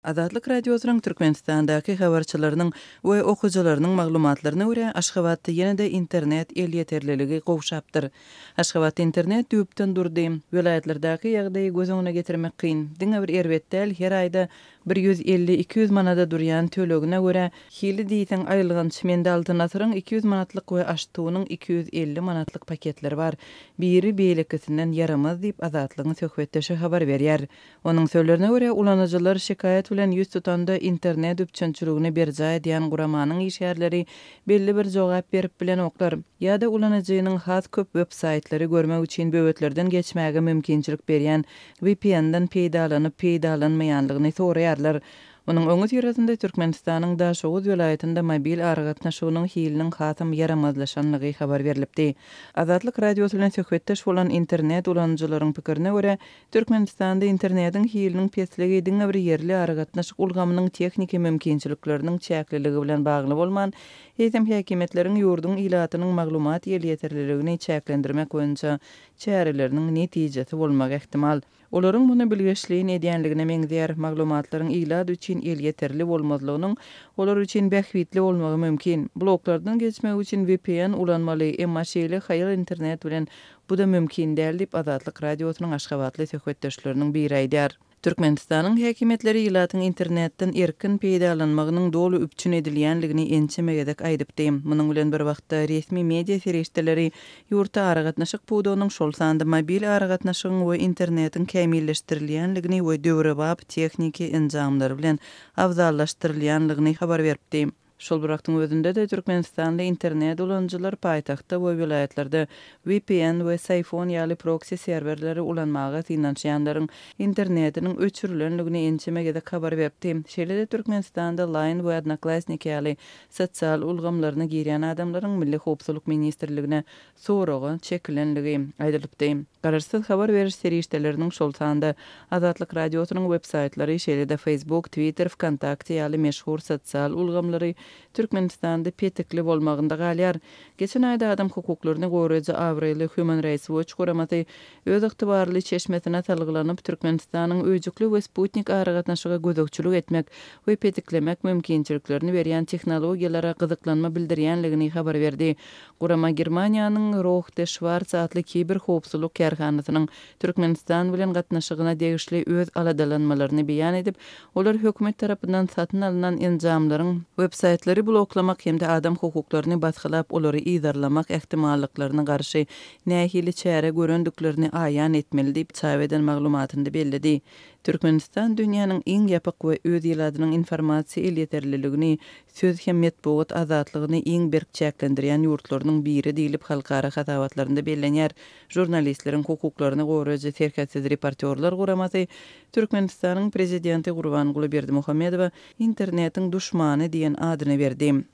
Azadlyk Radiosynyň Türkmenistandaky habarçylarynyň we okuwçylarynyň maglumatlaryna görä Aşgabatda ýene-de internet el ýeterliligi gowşapdyr. Aşgabat internet düýpden durdy. Vilayatlardaky ýagdaýy göz öňüne getirmek kyn. Diňe bir erbetdäl her aýda 150-200 manada durýan tölegine görä hili diýsen aýylgan çimende altyn asyryň 200 manatlyk we aştugynyň 250 manatlyk paketleri bar. Biri beýlekisinden yaramaz diýip Azatlygyň söhbetdeşi habar berýär. Onuň sözlerine görä ulanajylar şikayet bilen ýüz tutanda internet üpçünçülügine berja edýän guramanyň işgärleri belli bir jogap berip bilen oklar. Ýa-da ulanajynyň has köp web-saytlary görmek üçin böwetlerden geçmäge mümkinçilik berýän VPN-den peýdalanmaýanlygyny soraýarlar. Onuň öňü ýerinde Türkmenistanyň Daşoğuz vilayatynda mobil aragatnaşygynyň hiliniň hasam yaramazlaşanlygy habar berilipdi. Azatlyk radiosu bilen söhbetdeş bolan internet ulanjylaryň pikirine görä, Türkmenistanda internetiň hiliniň pesligi diňe bir ýerli aragatnaşyk ulgamynyň tehniki mümkinçilikleriniň çäkliligi bilen bagly bolman, hem häkimetleriň ýurduň ilatynyň maglumat ýeterliligini çäklendirmek boýunça çäreleriniň netijesi bolmak ehtimal. Olaryň muny bilgeçliğin edýänligine meňzeýär maglumatlaryň ilad üçin el ýeterli bolmazlygynyň olar üçin bähwitli bolmagy mümkin. Bloklardan geçmek üçin VPN ulanmaly, emma şeýle haýyl internet bilen bu da mümkin däl diýip Azatlyk radiosynyň Aşgabatly söhbetdeşleriniň biri aýdýar. Türkmenistanyň häkimetleri ilatyň internetden erkin peýdalanmagynyň dolu üpçün edilýänligini ençemegedek aýdypdy. Munyň bilen bir wagtda resmi media serişdeleri ýurtda aragatnaşyk puwdunyň şol sanda mobil aragatnaşygyň we internetiň kämilleşdirilýänligini we döwrebap tehniki enjamlary bilen awzallaşdyrylýanlygyny habar beripdi. Şol bıraktığın özünde de Türkmenistan'da internet ulanjylar paýtagtda we vilayatlarda VPN we Siphon ýaly proxy serwerleri ulanmaga synanýanlaryň internetiniň öçürilenligini ençemegedek habar beripdi. Şeýle-de Türkmenistanda Line we Odnoklassnik ýaly sosial ulgamlaryna girýän adamlaryň Milli Howpsuzlyk ministrligine soragy çekilenligi aýdylypdy. Gararsız habar beriş serişdeleriniň şol sanda Azatlyk radiosynyň web-saytlary, şeýle-de Facebook, Twitter, Vkontakte ýaly meşhur sosial ulgamlary Türkmenistanda petekli bolmagynda galýar. Geçen aýda adam hukuklaryny goraýjy Awrely Human Rights Watch guramasy öz ygtybarly çeşmesine talgylanyp Türkmenistanyň öýjükli we Sputnik aragatnaşyga gözükçülük etmek we peteklemek mümkinçiliklerini berýän tehnologiýalara gyzyklanma bildirýänligini habar berdi. Gurama Germaniýanyň Rohde Schwarz adly kiber howpsuzlyk kärhanasynyň Türkmenistan bilen gatnaşygyna degişli öz aladalanmalaryny beýan edip, olar hökümet tarapyndan satyn alynan enjamlaryň web-saytlary bloklamak hemde adam hukuklaryny batgylap olary iýdarlamak ähtimallyklaryna garşy nähili çäre görendiklerini aýan etmeli diýip çäweden maglumatynda bellidi. Türkmenistan dünýäniň iň ýapyk we öz ýyladynyň informasiýa el ýeterliligini, söz hem metbuat azatlygyny iň berk çäklendirýän ýurtlarynyň biri diýilip halkara hatabatlarynda bellenýär. Jurnalistleriň hukuklaryny goraýjy serkätsiz reportyorlar guramasy Türkmenistanyň prezidenti Gurbanguly Berdimuhammedowa internetiň duşmany diýen adyny berdi.